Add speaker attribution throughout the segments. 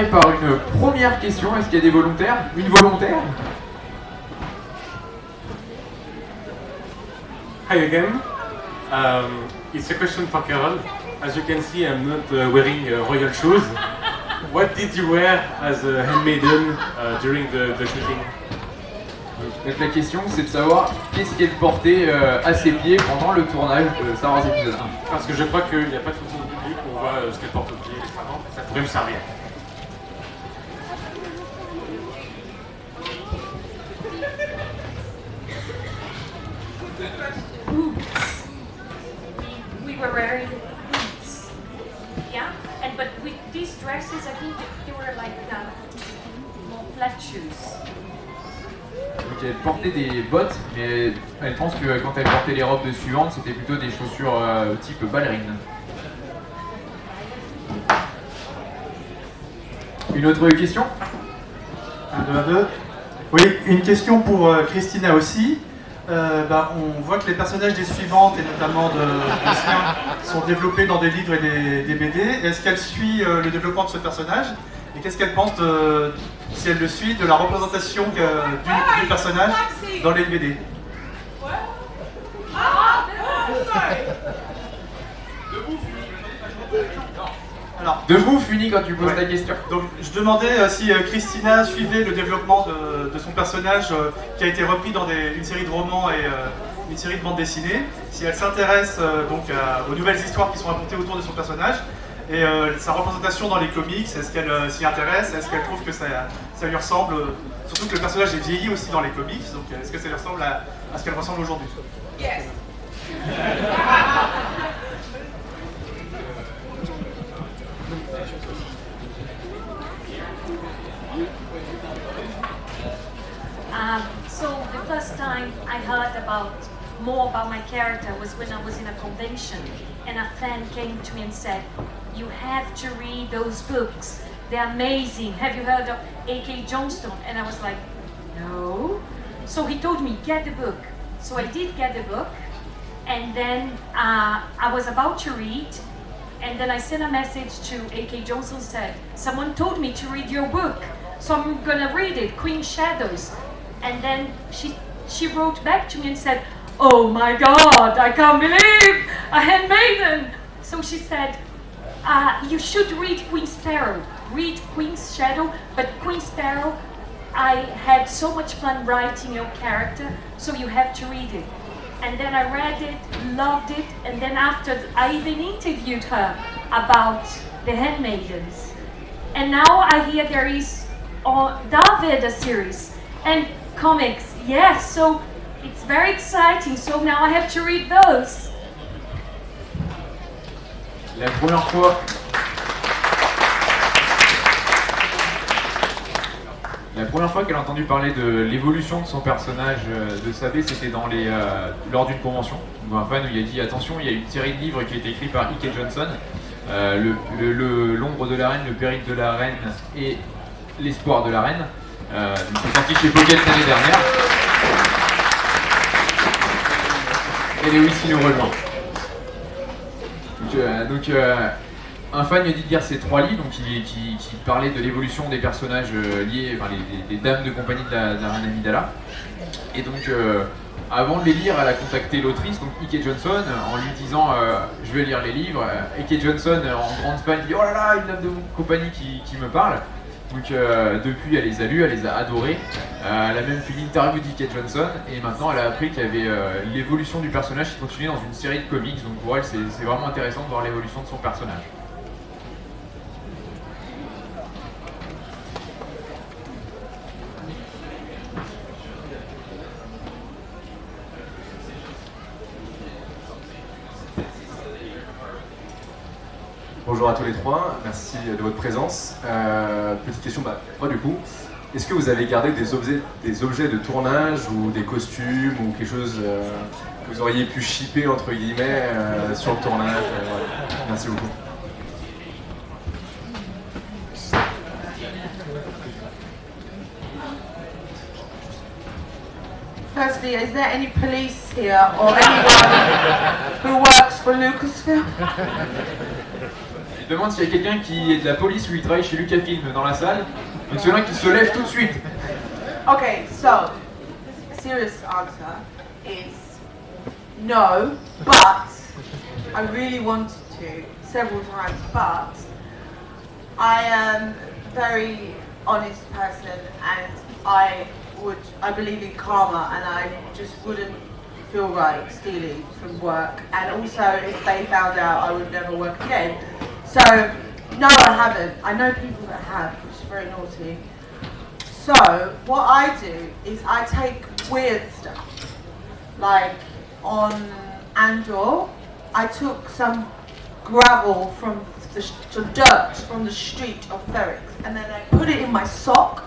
Speaker 1: Par une première question, est-ce qu'il y a des volontaires? Une volontaire?
Speaker 2: Hi again. It's a question for Carol. As you can see, I'm not wearing royal shoes. What did you wear as a handmaiden during the shooting?
Speaker 1: Donc la question c'est de savoir qu'est-ce qu'elle portait à ses pieds pendant le tournage de Star Wars épisode 1.
Speaker 2: Parce que je crois qu'il n'y a pas de photo de public, on voit ce qu'elle porte aux pieds, les parents, ça pourrait me servir.
Speaker 3: We were wearing boots, yeah, but with these dresses, I think they were like more flat shoes.
Speaker 1: Donc elle portait des bottes, mais elle pense que quand elle portait les robes suivantes, c'était plutôt des chaussures type ballerine. Une autre question?
Speaker 4: 1, 2, 1, 2. Oui, une question pour Christina aussi. On voit que les personnages des suivantes, et notamment de Lucien, sont développés dans des livres et des BD. Est-ce qu'elle suit le développement de ce personnage? Et qu'est-ce qu'elle pense, si elle le suit, de la représentation du personnage dans les BD? Alors,
Speaker 1: Debout, Funi, quand tu poses ta question.
Speaker 4: Donc, je demandais si Christina suivait le développement de son personnage qui a été repris dans une série de romans et une série de bandes dessinées, si elle s'intéresse aux nouvelles histoires qui sont racontées autour de son personnage et sa représentation dans les comics, est-ce qu'elle s'y intéresse, est-ce qu'elle trouve que ça lui ressemble, surtout que le personnage est vieilli aussi dans les comics, donc est-ce que ça lui ressemble à ce qu'elle ressemble aujourd'hui?
Speaker 3: Yes. So the first time I heard more about my character was when I was in a convention and a fan came to me and said, "You have to read those books. They're amazing. Have you heard of A.K. Johnston?" And I was like, "No." So he told me, "Get the book." So I did get the book, and then I was about to read, and then I sent a message to A.K. Johnston, said, "Someone told me to read your book, so I'm gonna read it, Queen Shadows." And then she wrote back to me and said, "Oh my God, I can't believe a handmaiden." So she said, "You should read Queen Sparrow. Read Queen's Shadow, but Queen Sparrow, I had so much fun writing your character, so you have to read it." And then I read it, loved it, and then after I even interviewed her about the handmaidens. And now I hear there is David series and comics, yes, so it's very exciting, so now I have to read those.
Speaker 1: La première fois qu'elle a entendu parler de l'évolution de son personnage de Sabé, c'était lors d'une convention. Donc un fan où il a dit attention, il y a une série de livres qui a été écrite par E.K. Johnston, l'ombre de la reine, le périple de la reine et l'espoir de la reine. C'est sorti chez Pocket l'année dernière. Et Lewis qui nous rejoint. Donc, un fan lui a dit de lire ces 3 livres qui parlaient de l'évolution des personnages liés, enfin les dames de compagnie de la reine Amidala. Et donc avant de les lire, elle a contacté l'autrice, donc E.K. Johnston, en lui disant je vais lire les livres. E.K. Johnston, en grande fan, dit oh là là, une dame de compagnie qui me parle. Donc depuis, elle les a lus, elle les a adorés. Elle a même fait l'interview d'E.K. Johnston et maintenant elle a appris qu'il y avait l'évolution du personnage qui continuait dans une série de comics. Donc pour elle, c'est vraiment intéressant de voir l'évolution de son personnage.
Speaker 5: Bonjour à tous les trois, merci de votre présence. Petite question, toi du coup, est-ce que vous avez gardé des objets de tournage ou des costumes ou quelque chose que vous auriez pu shipper entre guillemets sur le tournage voilà. Merci beaucoup.
Speaker 6: Firstly, is there any police here or anyone who works for Lucasfilm?
Speaker 1: Je demande s'il y a quelqu'un qui est de la police ou il travaille chez Lucasfilm dans la salle. Donc celui-là qui se lève tout de suite.
Speaker 6: Okay, so serious answer is no, but I really wanted to several times, but I am a very honest person and I believe in karma and I just wouldn't feel right stealing from work, and also if they found out I would never work again. So no, I haven't. I know people that have, which is very naughty. So what I do is I take weird stuff, like on Andor, I took some gravel from some dirt from the street of Ferrix, and then I put it in my sock,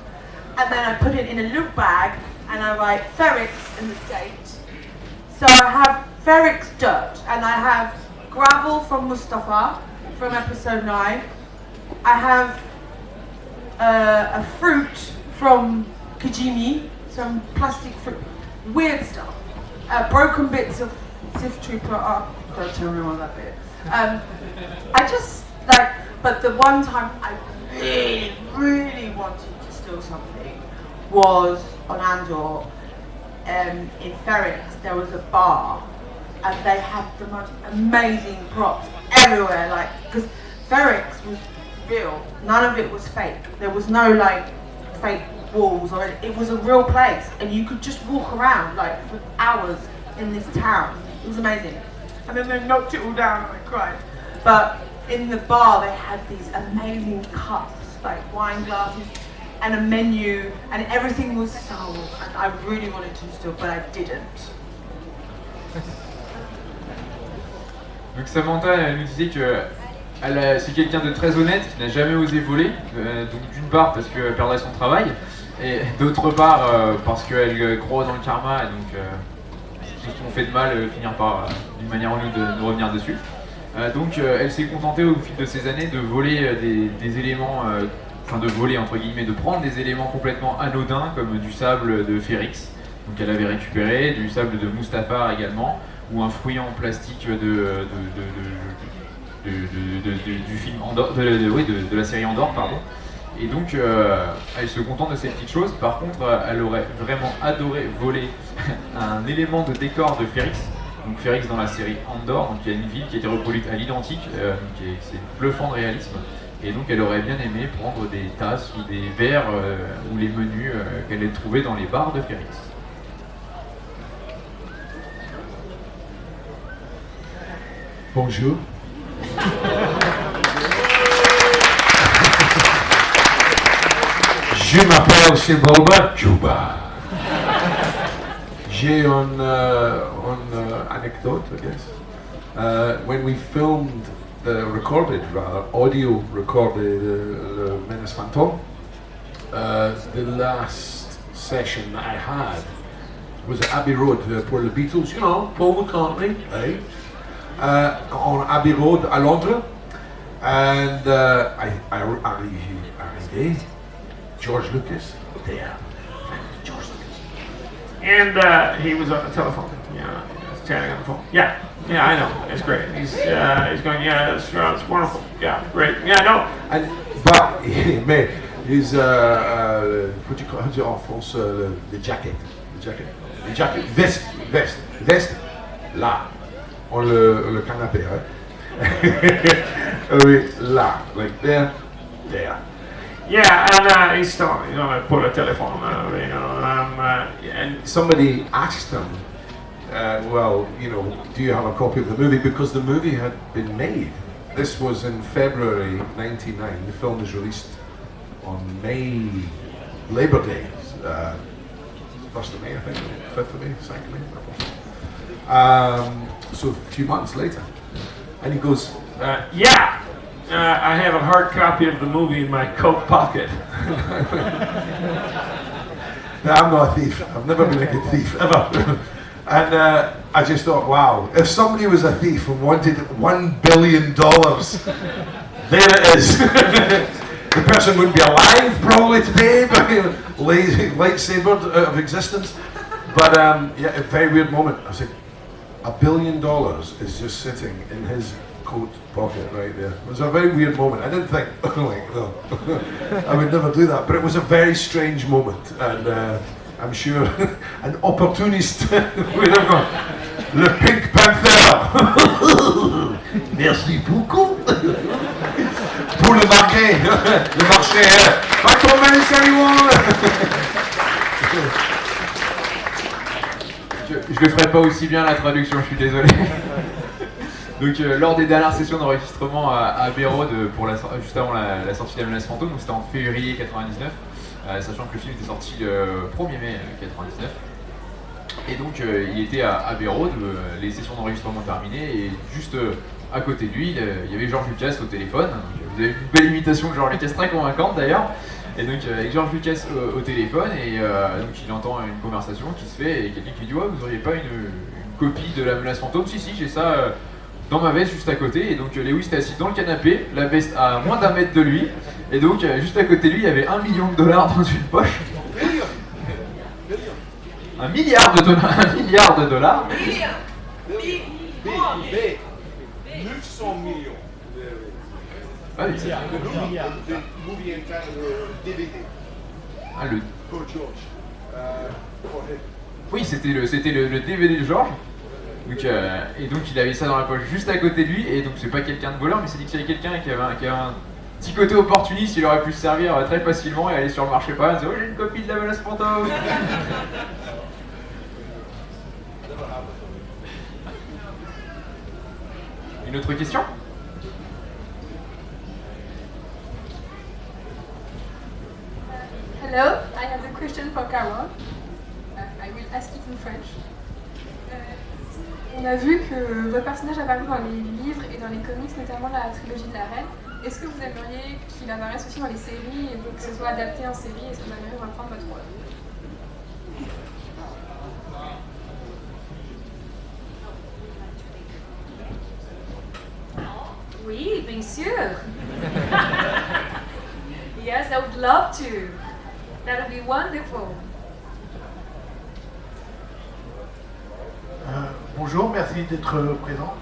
Speaker 6: and then I put it in a loot bag, and I write Ferrix in the date. So I have Ferrix dirt, and I have gravel from Mustafa from episode 9. I have a fruit from Kijimi, some plastic fruit, weird stuff. Broken bits of Sith Trooper art. Don't tell me on that bit. I just like, but the one time I really, really wanted to steal something was on Andor. In Ferrix, there was a bar, and they had the most amazing props everywhere. Like, because Ferrix was real, none of it was fake. There was no like fake walls or anything. It was a real place, and you could just walk around like for hours in this town. It was amazing. And then they knocked it all down, and I cried. But in the bar, they had these amazing cups, like wine glasses, and a menu, and everything was sold. And I really wanted to steal, but I didn't.
Speaker 1: Donc Samantha nous disait que c'est quelqu'un de très honnête, qui n'a jamais osé voler, donc d'une part parce qu'elle perdrait son travail, et d'autre part parce qu'elle croit dans le karma, et donc tout ce qu'on fait de mal finir par, d'une manière ou d'une autre, de revenir dessus. Donc elle s'est contentée au fil de ces années de voler des éléments, enfin de voler entre guillemets, de prendre des éléments complètement anodins comme du sable de Ferrix, donc elle avait récupéré, du sable de Mustafar également, ou un fruit en plastique du film Andor, de la série Andor, pardon. Et donc elle se contente de ces petites choses. Par contre, elle aurait vraiment adoré voler un élément de décor de Ferrix. Donc Ferrix dans la série Andor, donc il y a une ville qui a été reproduite à l'identique, c'est bluffant de réalisme. Et donc elle aurait bien aimé prendre des tasses ou des verres ou les menus qu'elle ait trouvés dans les bars de Ferrix.
Speaker 7: Bonjour. Je m'appelle Sebulba Juba. J'ai une anecdote, I guess. When we filmed audio recorded Le Menace Fantôme, the last session that I had was at Abbey Road for the Beatles, you know, Paul McCartney, right? On Abbey Road à Londres, and arrivé, George Lucas, there, George Lucas, and he was on the telephone, yeah, chatting on the phone, yeah, I know, it's great, he's going, yeah, it's wonderful, yeah, great, yeah, no, and, but, mais, he's, what do you call it en France, the jacket, veste, là. On le canapé, right? Oui, là, like there. Yeah, and he's still, you know, put a telephone, you know, and somebody asked him, well, you know, do you have a copy of the movie? Because the movie had been made. This was in February 1999. The film was released on Labor Day, 1st of May, I think, 5th of May, 2nd of May. So a few months later, and he goes, yeah, I have a hard copy of the movie in my coat pocket. No, I'm not a thief. I've never been a good thief, ever. And I just thought, wow, if somebody was a thief and wanted $1 billion, there it is. The person wouldn't be alive probably today, but lightsabered out of existence. But yeah, a very weird moment. I was like, $1 billion is just sitting in his coat pocket right there. It was a very weird moment. I didn't think, like, no, I would never do that, but it was a very strange moment, and I'm sure an opportunist would have gone, le Pink Panther. Merci beaucoup. Pour le marché, pas tomber everyone.
Speaker 1: Je le ferai pas aussi bien la traduction, je suis désolé. Donc lors des dernières sessions d'enregistrement à Abbey Road, juste avant la sortie de la menace fantôme, donc c'était en février 99, sachant que le film était sorti le 1er mai 99. Et donc il était à Abbey Road, les sessions d'enregistrement terminées, et juste à côté de lui, il y avait George Lucas au téléphone. Donc, vous avez une belle imitation de George Lucas, très convaincante d'ailleurs. Et donc avec George Lucas au téléphone, et donc il entend une conversation qui se fait, et quelqu'un qui lui dit ouais, vous auriez pas une copie de la menace fantôme? Si, j'ai ça dans ma veste juste à côté. Et donc Lewis était assis dans le canapé, la veste à moins d'1 mètre de lui, et donc juste à côté de lui il y avait $1 million dans une poche. $1 milliard de dollars.
Speaker 7: 900 millions.
Speaker 1: Ah, oui,
Speaker 7: The movie entitled DVD.
Speaker 1: Ah, le...
Speaker 7: For George. For him.
Speaker 1: Oui, c'était le DVD de George. Donc, et donc il avait ça dans la poche juste à côté de lui, et donc c'est pas quelqu'un de voleur, mais c'est dit qu'il y avait quelqu'un qui avait un petit côté opportuniste, il aurait pu se servir très facilement et aller sur le marché pas, et dire oh, j'ai une copie de la menace fantôme. Une autre question?
Speaker 8: Hello, I have a question for Carol. I will ask it in French. On a vu que votre personnage apparu dans les livres et dans les comics, notamment la trilogie de la Reine. Est-ce que vous aimeriez qu'il apparaisse aussi dans les séries et donc que ce soit adapté en série? Est-ce que vous aimeriez reprendre votre rôle?
Speaker 3: Oui, bien sûr. Yes, I would love to. That would be wonderful.
Speaker 9: Bonjour, merci d'être présent.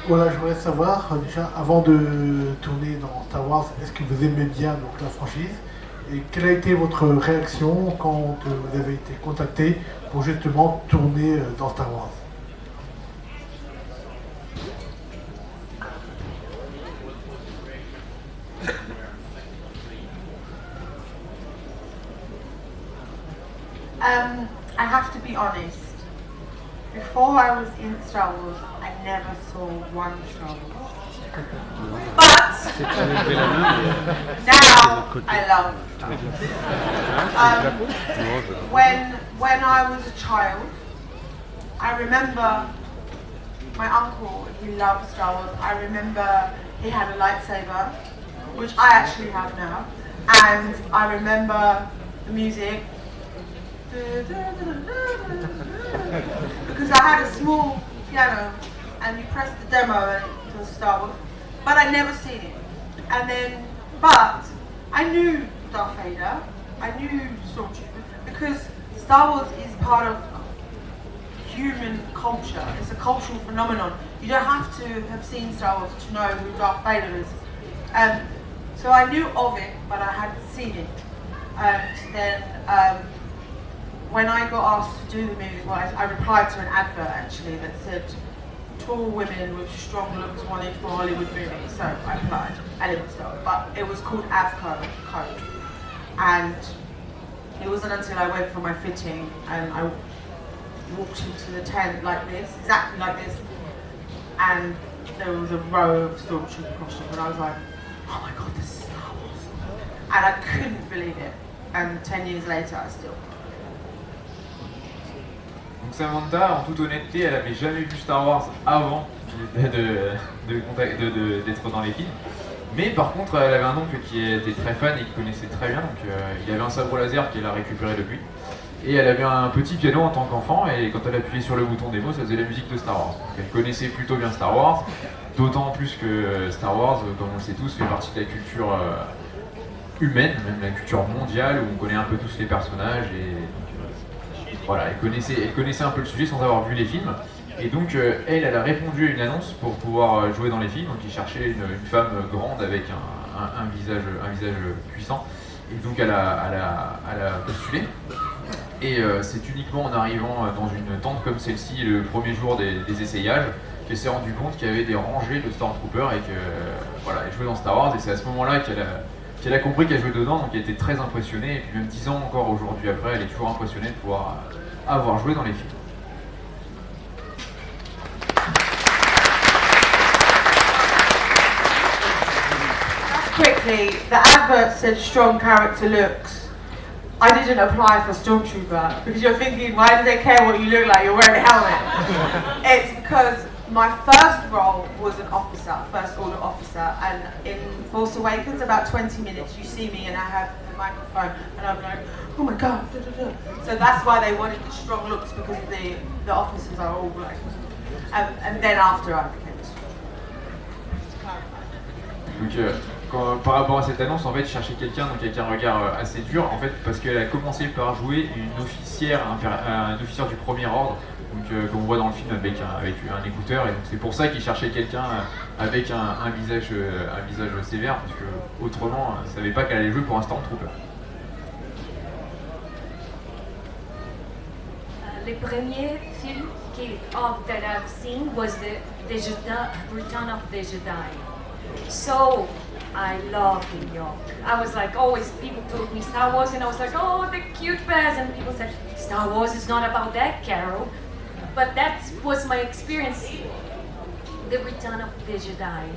Speaker 9: Voilà, je voudrais savoir, déjà, avant de tourner dans Star Wars, est-ce que vous aimez bien donc, la franchise? Et quelle a été votre réaction quand vous avez été contacté pour justement tourner dans Star Wars?
Speaker 6: I have to be honest. Before I was in Star Wars, I never saw one Star Wars. But now I love Star Wars. When I was a child, I remember my uncle, he loved Star Wars. I remember he had a lightsaber, which I actually have now. And I remember the music. Because I had a small piano and you pressed the demo and it was Star Wars, but I never seen it. And then, but I knew Darth Vader, I knew Stormtrooper, because Star Wars is part of human culture. It's a cultural phenomenon. You don't have to have seen Star Wars to know who Darth Vader is. So I knew of it, but I hadn't seen it. And then when I got asked to do the movie, well, I replied to an advert actually that said tall women with strong looks wanted for Hollywood movies. So I applied, and it was done. But it was called Avco Code, and it wasn't until I went for my fitting and I walked into the tent like this, exactly like this, and there was a row of stormtroopers across it, and I was like, oh my god, this is Star Wars, and I couldn't believe it. And 10 years later, I still.
Speaker 1: Donc Samantha, en toute honnêteté, elle n'avait jamais vu Star Wars avant d'être dans les films. Mais par contre, elle avait un oncle qui était très fan et qui connaissait très bien. Donc il avait un sabre laser qu'elle a récupéré depuis. Et elle avait un petit piano en tant qu'enfant. Et quand elle appuyait sur le bouton démo, ça faisait la musique de Star Wars. Donc elle connaissait plutôt bien Star Wars. D'autant plus que Star Wars, comme on le sait tous, fait partie de la culture humaine, même la culture mondiale, où on connaît un peu tous les personnages. Et voilà, elle connaissait un peu le sujet sans avoir vu les films. Et donc elle a répondu à une annonce pour pouvoir jouer dans les films, donc il cherchait une femme grande avec un visage puissant, et donc elle a postulé. Et c'est uniquement en arrivant dans une tente comme celle-ci le premier jour des essayages qu'elle s'est rendue compte qu'il y avait des rangées de Stormtroopers et que voilà, elle jouait dans Star Wars, et c'est à ce moment-là qu'elle a compris qu'elle jouait dedans, donc elle était très impressionnée, et puis même 10 ans encore aujourd'hui après, elle est toujours impressionnée de pouvoir avoir joué dans les films.
Speaker 6: Quickly, the advert said strong character looks. I didn't apply for Stormtrooper because you're thinking, why do they care what you look like? You're wearing a helmet. It's because my first role was an officer, first order officer, and in Force Awakens, about 20 minutes, you see me and I have the microphone, and I'm like, oh my god, da, da, da. So that's why they wanted the strong looks, because the officers are all like, and then after I became a
Speaker 1: Donc, par rapport à cette annonce, en fait, je cherchais quelqu'un donc avec un regard assez dur, en fait, parce qu'elle a commencé par jouer une officière, un officier du premier ordre, donc qu'on voit dans le film avec un écouteur, et donc c'est pour ça qu'il cherchait quelqu'un avec un visage sévère, parce que autrement, il ne savait pas qu'elle allait jouer pour un Stormtrooper.
Speaker 3: Le premier film that I've seen was the Return of the Jedi. So I loved New York. I was like, always people told me Star Wars, and I was like, oh, the cute bears, and people said, Star Wars is not about that, Carol. But that was my experience, the Return of the Jedi.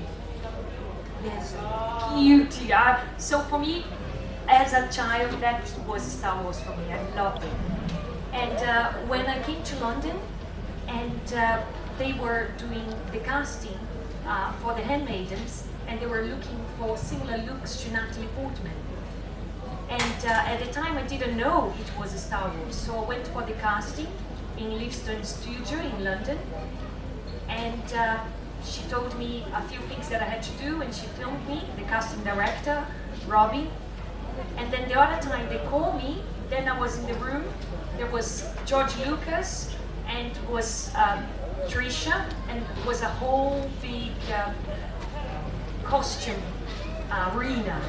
Speaker 3: Yes, beauty. So for me, as a child, that was Star Wars for me. I loved it. And when I came to London, and they were doing the casting for the Handmaidens, and they were looking for similar looks to Natalie Portman. And at the time I didn't know it was a Star Wars, so I went for the casting in Liveston Studio in London, and she told me a few things that I had to do, and she filmed me, the casting director, Robbie. And then the other time they called me, then I was in the room, there was George Lucas, and was Trisha, and it was a whole big costume arena.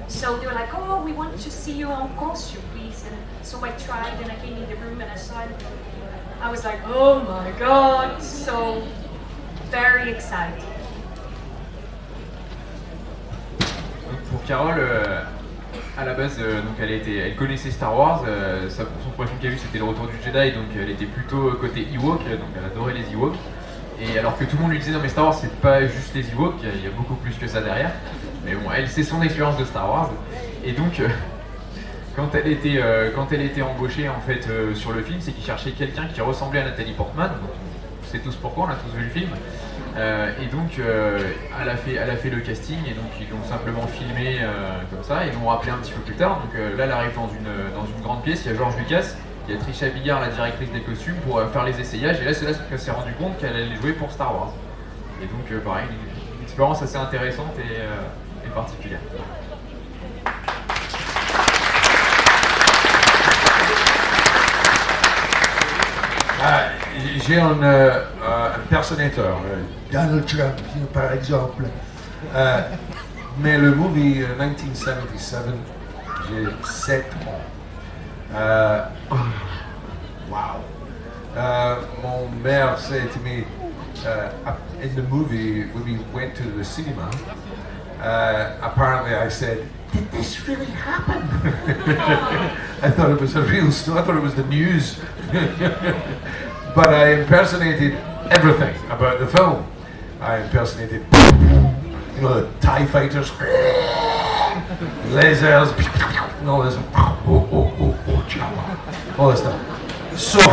Speaker 3: So they were like, oh, we want to see your own costume, please. And so I tried, and I came in the room and I saw it. I was like, oh my God, so very excited.
Speaker 1: Pour Carole, à la base, donc elle connaissait Star Wars. Son premier film qu'elle a vu, c'était Le Retour du Jedi, donc elle était plutôt côté Ewok, donc elle adorait les Ewoks. Et alors que tout le monde lui disait non mais Star Wars c'est pas juste les Ewoks, il y a beaucoup plus que ça derrière. Mais bon, elle c'est son expérience de Star Wars. Et donc quand elle était embauchée en fait sur le film, c'est qu'il cherchait quelqu'un qui ressemblait à Natalie Portman. On sait tous pourquoi, on a tous vu le film. Et donc elle a fait le casting, et donc ils l'ont simplement filmé comme ça, ils l'ont rappelé un petit peu plus tard. Donc là elle arrive dans une grande pièce, il y a George Lucas, il y a Trisha Billard, la directrice des costumes, pour faire les essayages, et là c'est là qu'elle s'est rendue compte qu'elle allait jouer pour Star Wars. Et donc pareil, une expérience assez intéressante et particulière.
Speaker 7: J'ai un impersonateur, Donald Trump, par exemple. Mais le movie 1977, j'ai 7 ans. Wow. Mon mère said to me, in the movie, when we went to the cinema, apparently I said, did this really happen? I thought it was a real story, I thought it was the news. But I impersonated everything about the film. I impersonated, you know, the TIE fighters, lasers, and all this, all this stuff. So, I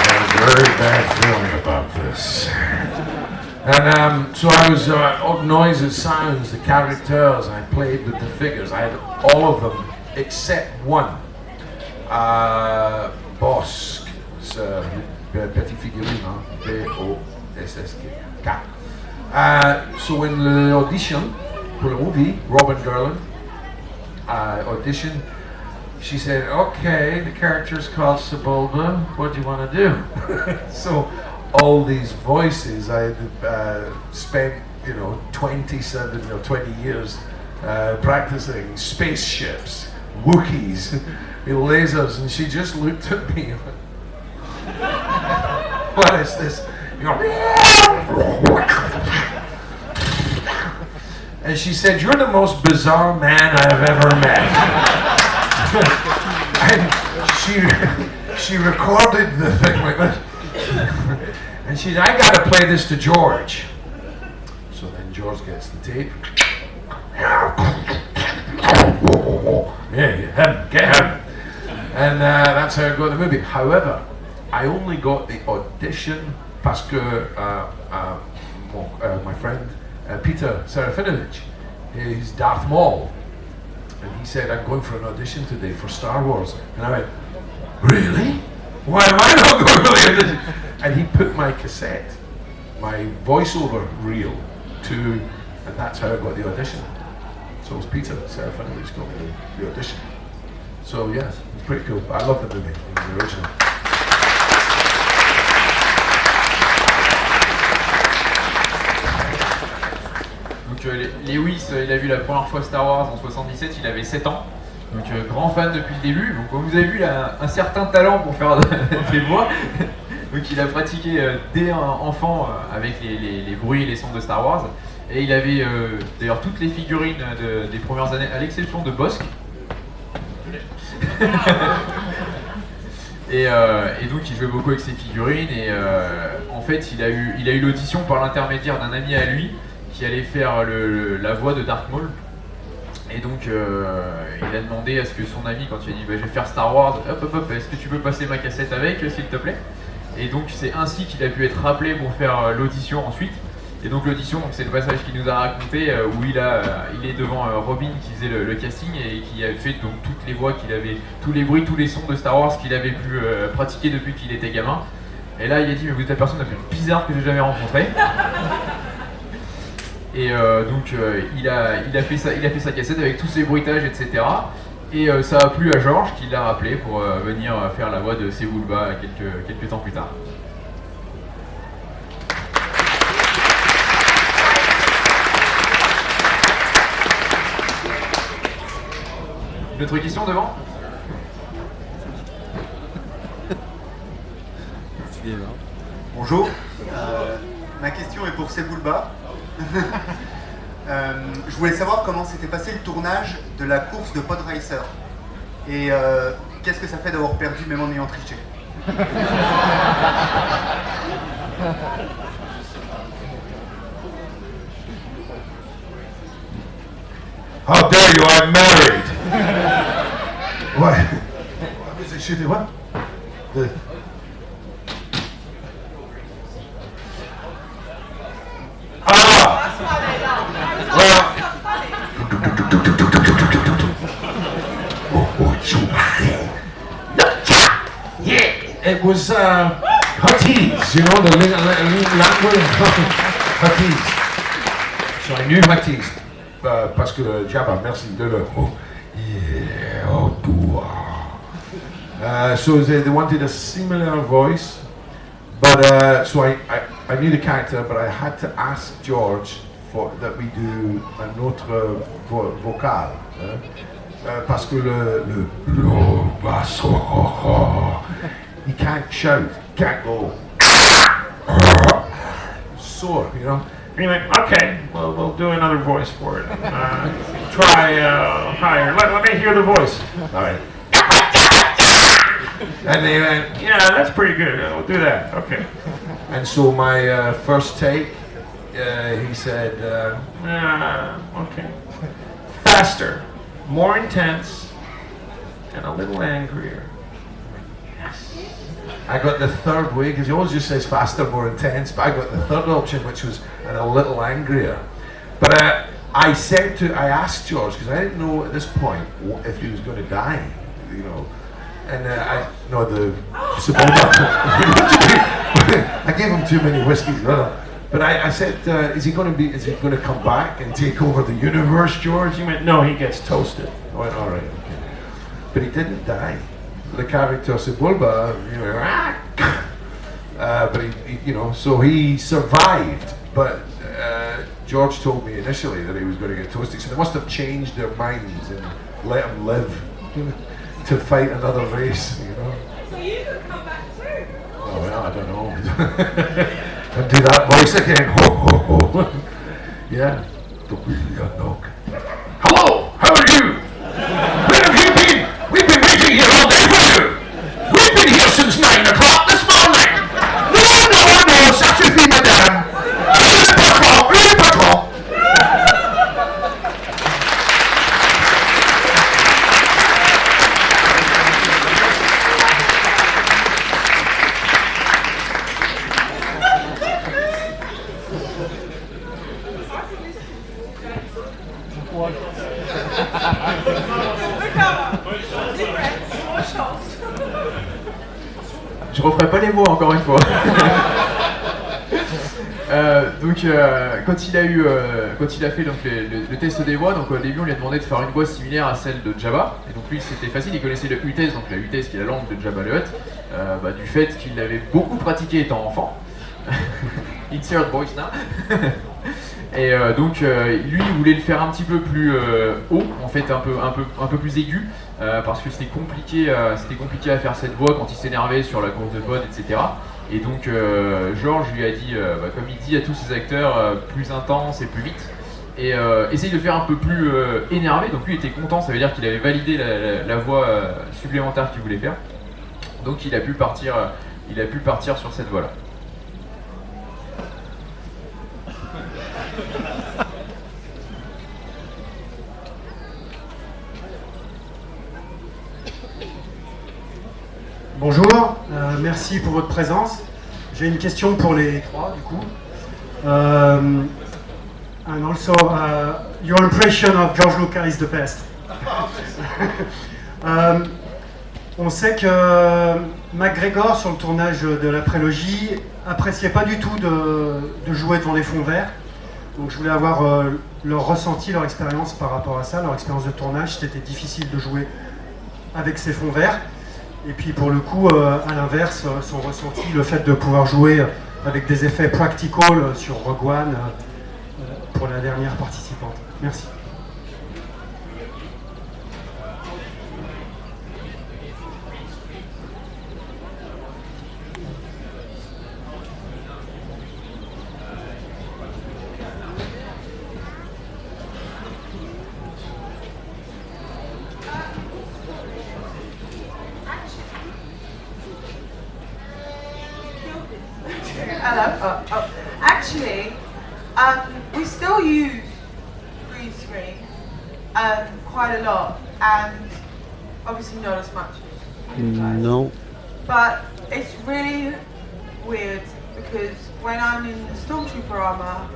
Speaker 7: have a very bad feeling about this. And so I was noises, sounds, the characters, I played with the figures. I had all of them except one. Bossk, petit figurine, B-O-S-S-K. So in the audition for the movie, Robin Garland, audition, she said, okay, the character is called Sebulba, what do you want to do? So all these voices, I had spent, 27 or 20 years practicing spaceships, Wookiees, lasers, and she just looked at me. What is this? And she said, you're the most bizarre man I've ever met. And she recorded the thing like this. And she said, I gotta play this to George. So then George gets the tape. Yeah, get him. And that's how I got the movie. However, I only got the audition parce que my friend Peter Serafinovich, he's Darth Maul, and he said, I'm going for an audition today for Star Wars. And I went, really? Why am I not going for the audition? And he put my cassette, my voiceover reel to, and that's how I got the audition. So it was Peter Serafinovich got me the audition. So yeah, it's pretty cool. I love the movie, the original.
Speaker 1: Donc Lewis, il a vu la première fois Star Wars en 77, il avait 7 ans. Donc grand fan depuis le début. Donc comme vous avez vu, il a un certain talent pour faire des voix. Donc il a pratiqué dès enfant avec les bruits et les sons de Star Wars. Et il avait d'ailleurs toutes les figurines des premières années, à l'exception de Bossk. Et donc il jouait beaucoup avec ses figurines et en fait il a eu l'audition par l'intermédiaire d'un ami à lui qui allait faire la voix de Darth Maul. Et donc il a demandé à ce que son ami, quand il a dit bah, je vais faire Star Wars, hop, est-ce que tu peux passer ma cassette avec s'il te plaît? Et donc c'est ainsi qu'il a pu être rappelé pour faire l'audition ensuite. Et donc l'audition, c'est le passage qu'il nous a raconté où il est devant Robin qui faisait le casting et qui a fait donc toutes les voix qu'il avait, tous les bruits, tous les sons de Star Wars qu'il avait pu pratiquer depuis qu'il était gamin. Et là il a dit mais vous êtes la personne la plus bizarre que j'ai jamais rencontrée. Et donc il a fait sa cassette avec tous ses bruitages, etc. Et ça a plu à George qui l'a rappelé pour venir faire la voix de Sebulba quelques temps plus tard. Une autre question devant?
Speaker 10: Bonjour, ma question est pour Sebulba. Je voulais savoir comment s'était passé le tournage de la course de Pod Racer. Et qu'est-ce que ça fait d'avoir perdu même en ayant triché?
Speaker 7: How dare you, I'm married! What? She did what? It was Huttese, you know, the language Huttese. So I knew Huttese. Parce que le Jabba, merci de le. So they wanted a similar voice, but so I knew the character, but I had to ask George that we do un autre vocal, parce que le he can't shout, he can't go soar, you know. And he went, okay, well, we'll do another voice for it. Try higher. Let me hear the voice. All right. And they went, yeah, that's pretty good. We'll do that. Okay. And so my first take, he said, okay. Faster, more intense, and a little angrier. I got the third way, because he always just says faster, more intense, but I got the third option, which was and a little angrier. But I asked George, because I didn't know at this point if he was going to die, you know. And I gave him too many whiskeys, but I said, is he going to come back and take over the universe, George? He went, no, he gets toasted. went, all right, okay. But he didn't die. The character Sebulba, but he, you know, so he survived. But George told me initially that he was going to get toasted, so they must have changed their minds and let him live to fight another race, you know.
Speaker 6: So you could come back too.
Speaker 7: Oh well, I don't know. And do that voice again. Ho ho ho. Yeah. Hello, how are you? Where have you been? We've been waiting here all day for you. We've been here since 9 o'clock this morning. No, ça suffit, madame. Le patron.
Speaker 1: Je referai pas les mots encore une fois. Quand il a fait donc, le test des voix, donc au début on lui a demandé de faire une voix similaire à celle de Jabba, et donc lui c'était facile, il connaissait le UTES, donc la UTES qui est la langue de Jabba le Hutt, du fait qu'il l'avait beaucoup pratiqué étant enfant. Insert voice now. Et lui il voulait le faire un petit peu plus haut, en fait un peu plus aigu, parce que c'était compliqué à faire cette voix quand il s'énervait sur la course de pod, etc. Et donc Georges lui a dit, comme il dit à tous ses acteurs, plus intense et plus vite. Et essaye de faire un peu plus énervé, donc lui était content, ça veut dire qu'il avait validé la voix supplémentaire qu'il voulait faire. Donc il a pu partir sur cette voix-là.
Speaker 11: Bonjour, merci pour votre présence. J'ai une question pour les trois, du coup. And also, your impression of George Lucas is the best. On sait que McGregor, sur le tournage de la prélogie, appréciait pas du tout de jouer devant les fonds verts. Donc je voulais avoir leur ressenti, leur expérience par rapport à ça, leur expérience de tournage. C'était difficile de jouer avec ces fonds verts. Et puis pour le coup, à l'inverse, son ressenti, le fait de pouvoir jouer avec des effets practical sur Rogue One pour la dernière participante. Merci.
Speaker 6: Hello. Actually, we still use green screen quite a lot, and obviously not as much as you guys.
Speaker 12: No.
Speaker 6: But it's really weird because when I'm in the Stormtrooper armor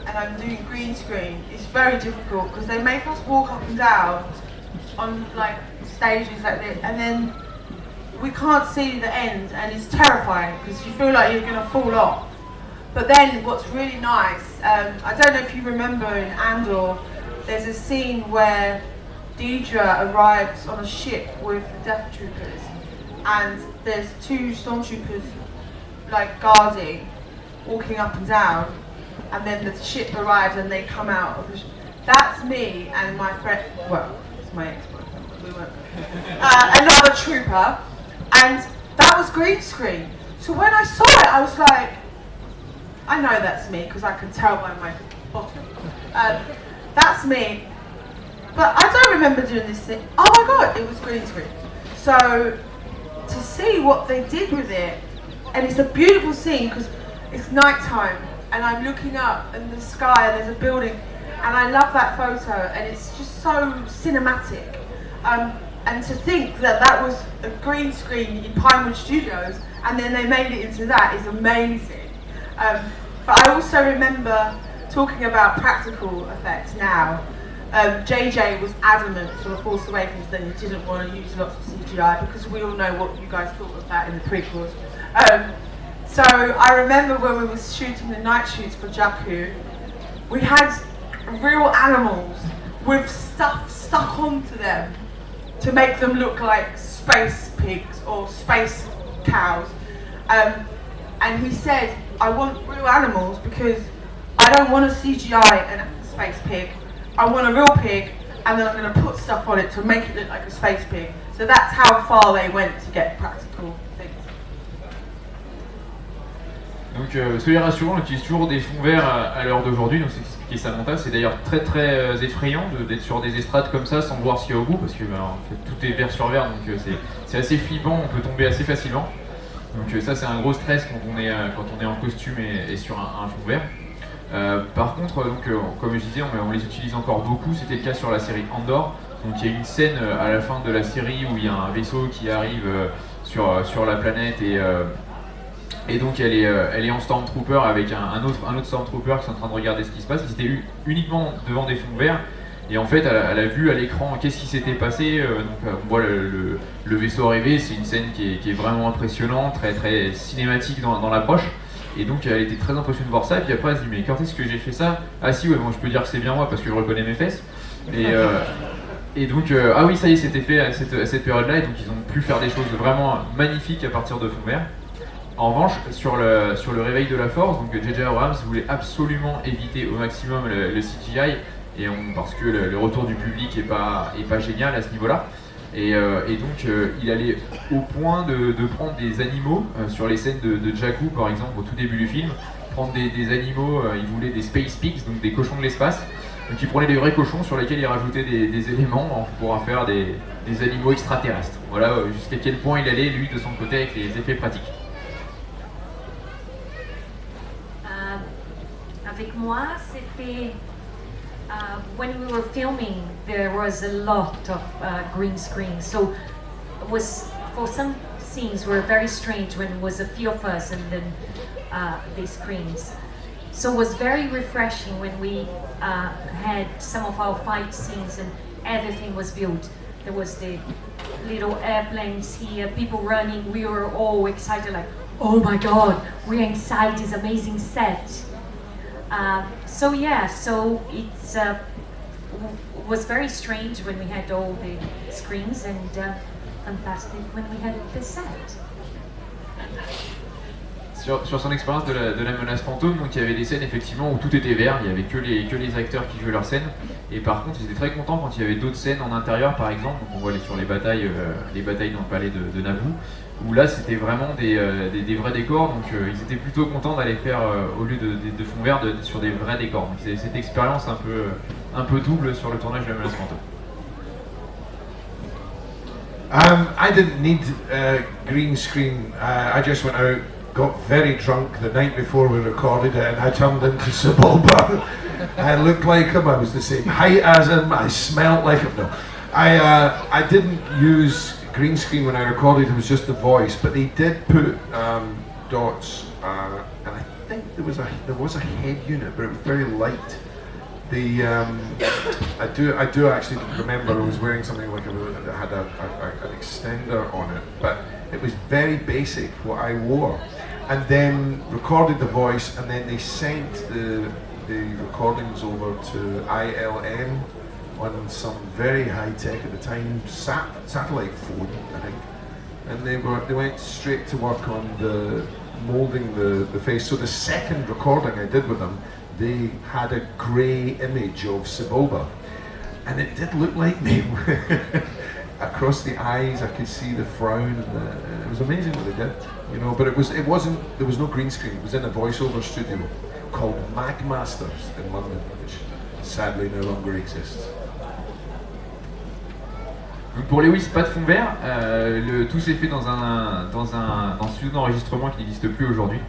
Speaker 6: and I'm doing green screen, it's very difficult because they make us walk up and down on like stages like this, and then we can't see the end, and it's terrifying because you feel like you're going to fall off. But then what's really nice, I don't know if you remember in Andor, there's a scene where Deidre arrives on a ship with the Death Troopers, and there's two Stormtroopers like guarding, walking up and down, and then the ship arrives and they come out of the ship. That's me and my friend, well, it's my ex-boyfriend, but we weren't, another trooper. And that was green screen. So when I saw it, I was like, I know that's me because I can tell by my bottom. That's me. But I don't remember doing this thing. Oh my God, it was green screen. So to see what they did with it, and it's a beautiful scene because it's nighttime and I'm looking up in the sky and there's a building, and I love that photo and it's just so cinematic. And to think that that was a green screen in Pinewood Studios and then they made it into that is amazing. But I also remember talking about practical effects now. JJ was adamant for The Force Awakens that he didn't want to use lots of CGI because we all know what you guys thought of that in the prequels. So I remember when we were shooting the night shoots for Jakku, we had real animals with stuff stuck onto them to make them look like space pigs or space cows. And he said, I want real animals because I don't want to CGI a space pig. I want a real pig, and then I'm going to put stuff on it to make it look like a space pig. So that's how far they went to get practical things.
Speaker 1: Donc soyez rassurants, on utilise toujours des fonds verts à l'heure d'aujourd'hui, donc c'est expliqué Samantha. C'est d'ailleurs très effrayant d'être sur des estrades comme ça sans voir ce qu'il y a au bout, parce que en fait, tout est vert sur vert, donc c'est assez flippant, on peut tomber assez facilement. Donc ça c'est un gros stress quand on est en costume et sur un fond vert. Par contre, donc, comme je disais, on les utilise encore beaucoup, c'était le cas sur la série Andor. Donc il y a une scène à la fin de la série où il y a un vaisseau qui arrive sur la planète et donc elle est en Stormtrooper avec un autre Stormtrooper qui est en train de regarder ce qui se passe. Ils étaient uniquement devant des fonds verts et en fait elle a vu à l'écran qu'est-ce qui s'était passé. Donc on voit le vaisseau arriver, c'est une scène qui est vraiment impressionnante, très cinématique dans l'approche. Et donc elle était très impressionnée de voir ça, et puis après elle se dit mais quand est-ce que j'ai fait ça? Ah si ouais, bon je peux dire que c'est bien moi parce que je reconnais mes fesses. Et donc ah oui ça y est c'était fait à cette période-là, et donc ils ont pu faire des choses vraiment magnifiques à partir de fonds verts. En revanche sur le réveil de la force, donc J.J. Abrams voulait absolument éviter au maximum le CGI, parce que le retour du public est pas génial à ce niveau-là. Et donc il allait au point de prendre des animaux sur les scènes de Jakku par exemple au tout début du film, prendre des animaux, il voulait des space pigs, donc des cochons de l'espace, donc il prenait des vrais cochons sur lesquels il rajoutait des éléments pour en faire des animaux extraterrestres. Voilà jusqu'à quel point il allait lui de son côté avec les effets pratiques.
Speaker 3: Avec moi c'était... when we were filming, there was a lot of green screen. So it was, for some scenes were very strange when it was a few of us and then the screens. So it was very refreshing when we had some of our fight scenes and everything was built. There was the little airplanes here, people running. We were all excited, like, oh my God, we're inside this amazing set. So yeah, so it's was very strange when we had all the screens and fantastic when we had the set.
Speaker 1: Sur son expérience de la menace fantôme, donc il y avait des scènes effectivement où tout était vert, il n'y avait que les acteurs qui jouaient leurs scènes, et par contre ils étaient très contents quand il y avait d'autres scènes en intérieur par exemple, donc on voit sur les batailles dans le palais de Naboo, où là c'était vraiment des vrais décors, donc ils étaient plutôt contents d'aller faire, au lieu de fond vert, sur des vrais décors. Donc c'est cette expérience un peu double sur le tournage de la menace fantôme.
Speaker 7: I didn't need green screen. I just went out, got very drunk the night before we recorded it, and I turned into Sebulba. I looked like him, I was the same height as him, I smelled like him. No, I didn't use green screen when I recorded, it was just the voice, but they did put dots, and I think there was a head unit, but it was very light. I do actually remember I was wearing something like that had an extender on it, but it was very basic what I wore, and then recorded the voice, and then they sent the recordings over to ILM on some very high tech at the time satellite phone, I think, and they went straight to work on moulding the face. So the second recording I did with them, they had a grey image of Sebulba, and it did look like me. Across the eyes, I could see the frown. And it was amazing what they did, you know. But it wasn't. There was no green screen. It was in a voiceover studio called Magmasters in London, which sadly no longer exists.
Speaker 1: Donc pour Lewis, pas de fond vert. Tout s'est fait dans un studio d'enregistrement qui n'existe plus aujourd'hui.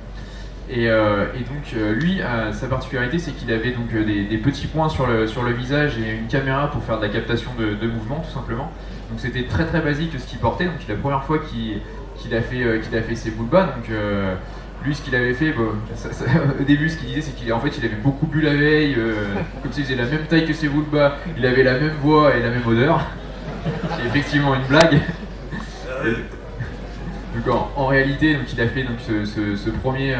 Speaker 1: Et donc lui, sa particularité, c'est qu'il avait donc des petits points sur le visage et une caméra pour faire de la captation de mouvement, tout simplement. Donc c'était très basique ce qu'il portait. Donc c'est la première fois qu'il a fait ses Sebulba. Donc lui, ce qu'il avait fait, au début, ce qu'il disait, c'est qu'il avait beaucoup bu la veille, comme s'il faisait la même taille que Sebulba, il avait la même voix et la même odeur. C'est effectivement une blague. Donc en réalité, donc, il a fait donc, ce premier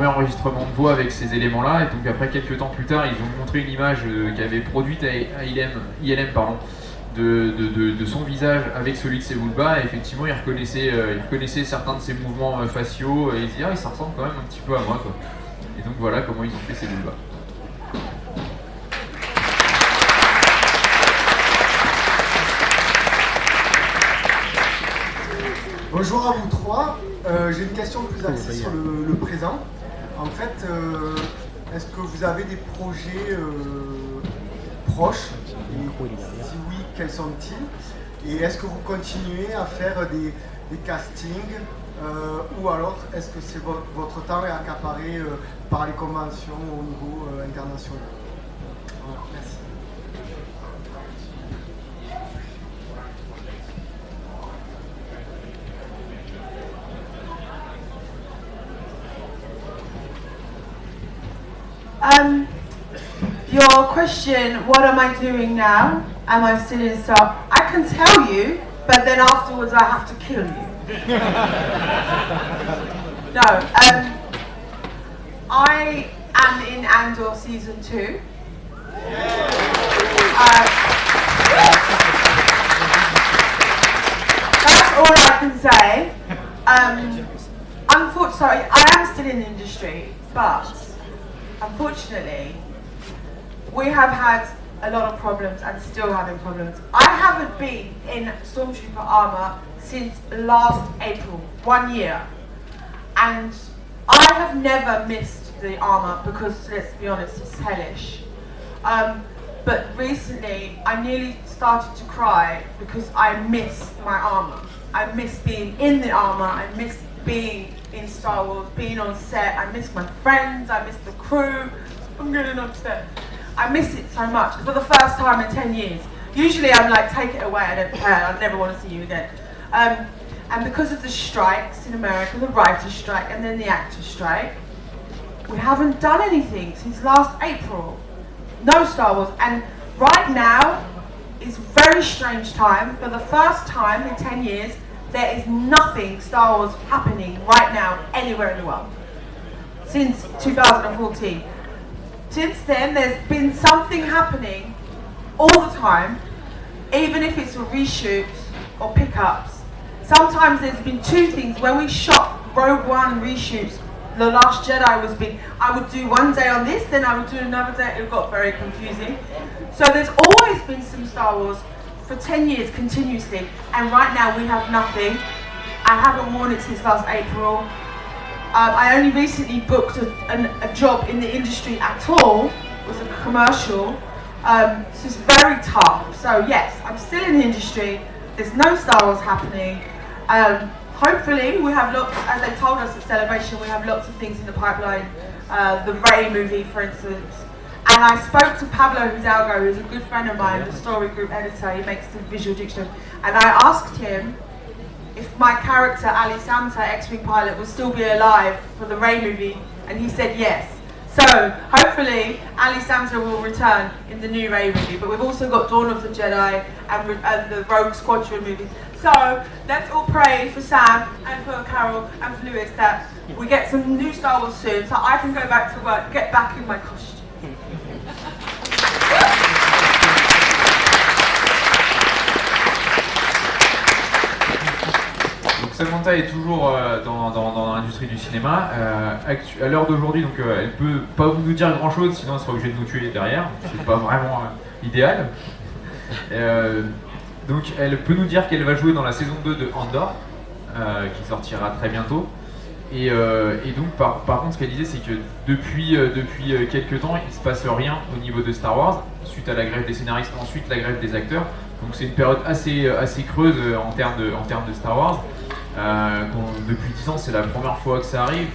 Speaker 1: enregistrement de voix avec ces éléments-là, et donc après quelques temps plus tard, ils ont montré une image qu'avait produite à ILM pardon, de son visage avec celui de Sebulba, et effectivement il reconnaissait certains de ses mouvements faciaux, et il se dit ah, ça ressemble quand même un petit peu à moi, quoi. Et donc voilà comment ils ont fait Sebulba.
Speaker 12: Bonjour à vous trois. J'ai une question plus axée sur le présent. En fait, est-ce que vous avez des projets proches? Et si oui, quels sont-ils? Et est-ce que vous continuez à faire des castings ou alors est-ce que votre temps est accaparé par les conventions au niveau international? Voilà, merci.
Speaker 6: Your question, what am I doing now? Am I still in Star? I can tell you, but then afterwards I have to kill you. No, I am in Andor season 2. That's all I can say. Unfortunately, I am still in the industry, but unfortunately, we have had a lot of problems and still having problems. I haven't been in Stormtrooper armour since last April, 1 year. And I have never missed the armour because, let's be honest, it's hellish. But recently, I nearly started to cry because I miss my armour. I miss being in the armour, I miss being in Star Wars, being on set, I miss my friends, I miss the crew. I'm getting upset. I miss it so much. For the first time in 10 years. Usually I'm like, take it away, I don't care, I never want to see you again. And because of the strikes in America, the writer's strike and then the actor's strike, we haven't done anything since last April. No Star Wars. And right now is a very strange time. For the first time in 10 years, there is nothing Star Wars happening right now anywhere in the world. Since 2014. Since then, there's been something happening all the time, even if it's reshoots or pickups. Sometimes there's been two things. When we shot Rogue One reshoots, The Last Jedi was big. I would do one day on this, then I would do another day. It got very confusing. So there's always been some Star Wars for 10 years continuously, and right now we have nothing. I haven't worn it since last April. I only recently booked a job in the industry at all. It was a commercial. So it's very tough. So yes, I'm still in the industry. There's no Star Wars happening. Hopefully we have lots, as they told us at Celebration, we have lots of things in the pipeline. The Rey movie, for instance. And I spoke to Pablo Hidalgo, who's a good friend of mine, the story group editor. He makes the visual dictionary. And I asked him if my character, Ali Samta, X-Wing pilot, would still be alive for the Rey movie, and he said yes. So, hopefully, Ali Samta will return in the new Rey movie, but we've also got Dawn of the Jedi and the Rogue Squadron movies. So, let's all pray for Sam and for Carol and for Lewis that we get some new Star Wars soon, so I can go back to work, get back in my costume.
Speaker 1: Samantha est toujours dans l'industrie du cinéma. À l'heure d'aujourd'hui, donc elle peut pas nous dire grand chose, sinon elle sera obligée de nous tuer derrière. C'est pas vraiment idéal. Donc elle peut nous dire qu'elle va jouer dans la saison 2 de Andor, qui sortira très bientôt. Et donc par contre, ce qu'elle disait, c'est que depuis quelques temps, il se passe rien au niveau de Star Wars, suite à la grève des scénaristes, ensuite la grève des acteurs. Donc c'est une période assez creuse en termes de Star Wars. Depuis 10 ans, c'est la première fois que ça arrive,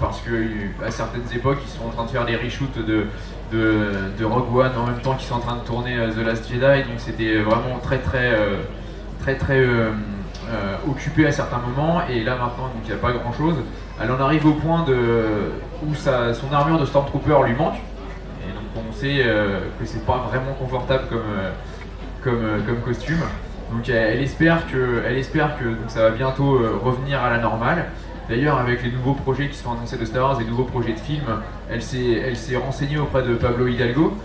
Speaker 1: parce qu'à certaines époques, ils sont en train de faire des reshoots de Rogue One en même temps qu'ils sont en train de tourner The Last Jedi, donc c'était vraiment très occupé à certains moments, et là maintenant il n'y a pas grand chose. Elle en arrive au point où son armure de Stormtrooper lui manque, et donc on sait que c'est pas vraiment confortable comme costume. Donc elle espère que donc ça va bientôt revenir à la normale. D'ailleurs, avec les nouveaux projets qui sont annoncés de Star Wars, les nouveaux projets de films, elle s'est renseignée auprès de Pablo Hidalgo,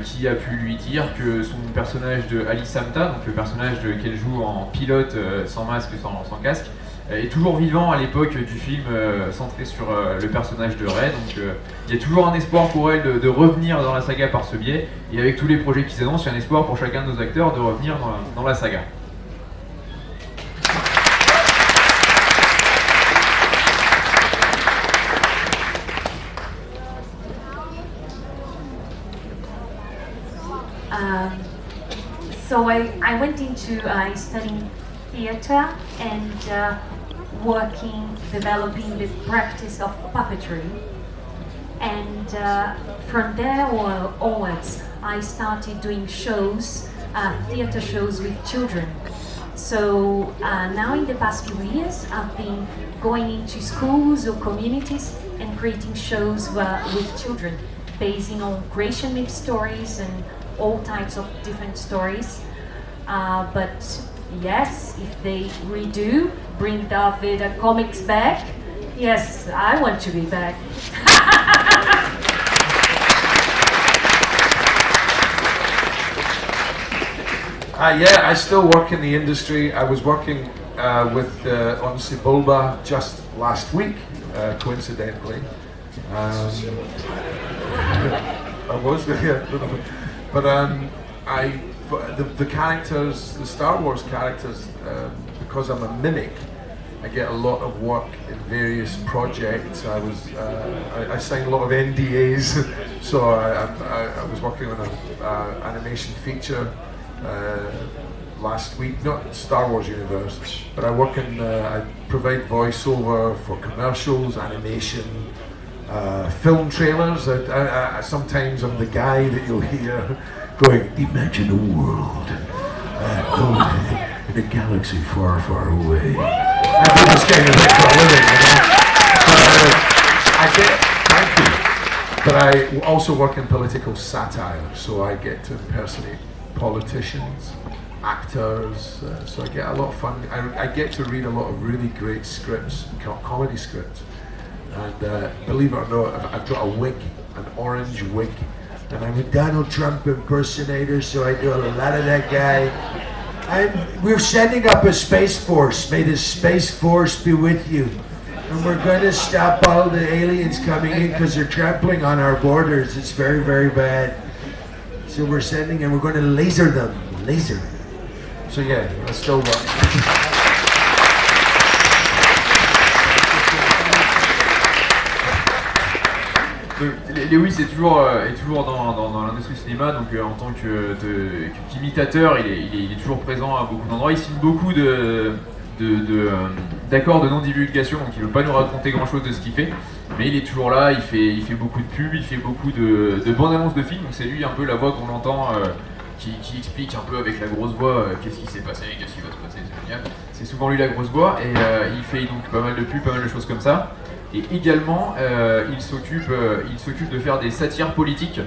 Speaker 1: qui a pu lui dire que son personnage de Ali Samta, donc le personnage qu'elle joue en pilote sans masque, sans casque, est toujours vivant à l'époque du film centré sur le personnage de Rey. Donc il y a toujours un espoir pour elle de revenir dans la saga par ce biais, et avec tous les projets qui s'annoncent, il y a un espoir pour chacun de nos acteurs de revenir dans la saga.
Speaker 3: So I went into studying theater and developing the practice of puppetry. And from there onwards, I started doing shows, theater shows with children. So now in the past few years, I've been going into schools or communities and creating shows with children, basing on creation myth stories and all types of different stories. But yes, if they bring Darth Vader comics back, yes, I want to be back.
Speaker 7: Yeah, I still work in the industry. I was working with on Sebulba just last week, coincidentally. I was there, but the characters, the Star Wars characters, because I'm a mimic, I get a lot of work in various projects. I signed a lot of NDAs, so I was working on an animation feature last week, not Star Wars universe, but I provide voiceover for commercials, animation, film trailers. Sometimes I'm the guy that you'll hear going, imagine a world in a galaxy far, far away. I do this kind of thing for a living, thank you. But I also work in political satire, so I get to impersonate politicians, actors, so I get a lot of fun. I get to read a lot of really great scripts, comedy scripts. And believe it or not, I've got a wig, an orange wig. And I'm a Donald Trump impersonator, so I do a lot of that guy. And we're setting up a space force. May the space force be with you. And we're going to stop all the aliens coming in because they're trampling on our borders. It's very, very bad. So we're sending, and we're going to laser them. Laser. So yeah, I still work.
Speaker 1: Lewis est toujours dans l'industrie cinéma, donc en tant qu'imitateur, il est toujours présent à beaucoup d'endroits. Il signe beaucoup d'accords de non-divulgation, donc il ne veut pas nous raconter grand-chose de ce qu'il fait, mais il est toujours là, il fait beaucoup de pubs, il fait beaucoup de bandes annonces de films, donc c'est lui un peu la voix qu'on entend qui explique un peu avec la grosse voix qu'est-ce qui s'est passé, qu'est-ce qui va se passer, c'est génial. C'est souvent lui la grosse voix, et il fait donc pas mal de pubs, pas mal de choses comme ça. Et également, il s'occupe de faire des satires politiques,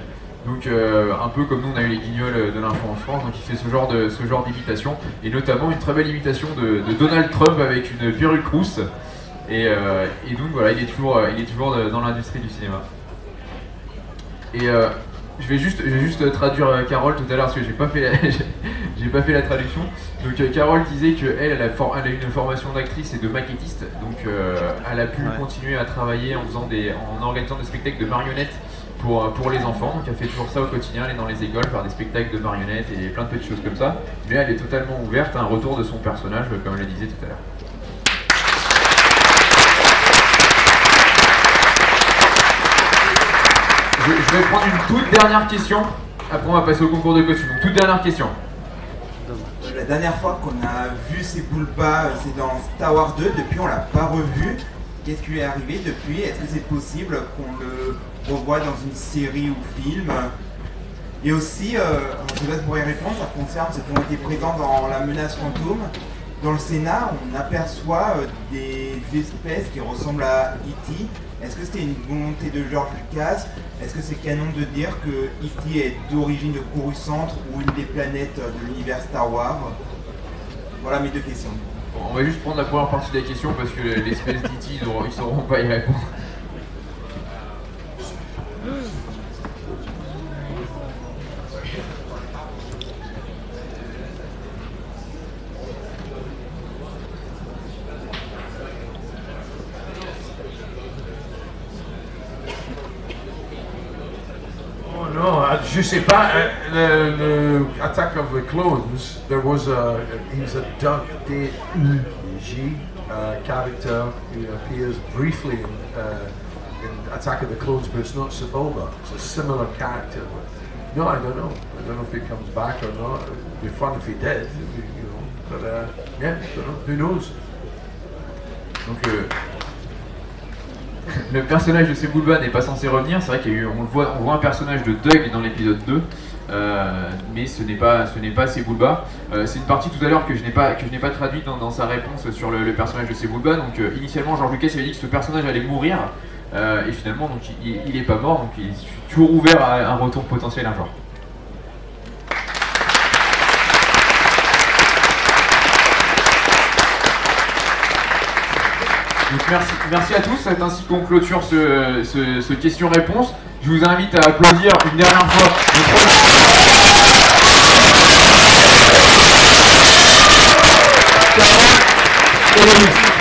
Speaker 1: donc un peu comme nous on a eu les guignols de l'info en France, donc il fait ce genre d'imitation, et notamment une très belle imitation de Donald Trump avec une perruque rousse, et donc voilà, il est toujours dans l'industrie du cinéma. Et je vais juste traduire Carole tout à l'heure parce que j'ai pas fait la traduction. Donc Carole disait qu'elle a une formation d'actrice et de maquettiste, donc elle a pu continuer à travailler en organisant des spectacles de marionnettes pour les enfants. Donc elle fait toujours ça au quotidien, elle est dans les écoles, faire des spectacles de marionnettes et plein de petites choses comme ça. Mais elle est totalement ouverte à un retour de son personnage, comme elle le disait tout à l'heure. Je vais prendre une toute dernière question, après on va passer au concours de costumes. Donc toute dernière question.
Speaker 13: La dernière fois qu'on a vu Sebulba, c'est dans Star Wars 2, depuis on l'a pas revu. Qu'est-ce qui lui est arrivé depuis? Est-ce que c'est possible qu'on le revoie dans une série ou film? Et aussi, je sais pas si vous pourrez répondre, ça concerne ceux qui ont été présents dans La Menace Fantôme. Dans le Sénat, on aperçoit des espèces qui ressemblent à E.T. Est-ce que c'était une volonté de George Lucas? Est-ce que c'est canon de dire que E.T. est d'origine de Coruscant ou une des planètes de l'univers Star Wars? Voilà mes deux questions.
Speaker 1: Bon, on va juste prendre la première partie de la question parce que l'espèce d'IT, ils sauront pas y répondre.
Speaker 7: Oh non, je sais pas. Le Attack of the Clones, there was he's a Doug D-U-G character who appears briefly in Attack of the Clones, but it's not Sebulba. It's a similar character. But no, I don't know. I don't know if he comes back or not. It'd be fun if he did, you know. But yeah, I don't know. Who knows?
Speaker 1: Donc le personnage de Sebulba n'est pas censé revenir. C'est vrai qu'on voit un personnage de Doug dans l'épisode 2, mais ce n'est pas Sebulba. C'est une partie tout à l'heure que je n'ai pas traduite dans sa réponse sur le personnage de Sebulba. Donc initialement, George Lucas avait dit que ce personnage allait mourir, et finalement donc il n'est pas mort. Donc il est toujours ouvert à un retour potentiel un jour. Donc merci à tous, c'est ainsi qu'on clôture ce question-réponse. Je vous invite à applaudir une dernière fois notre...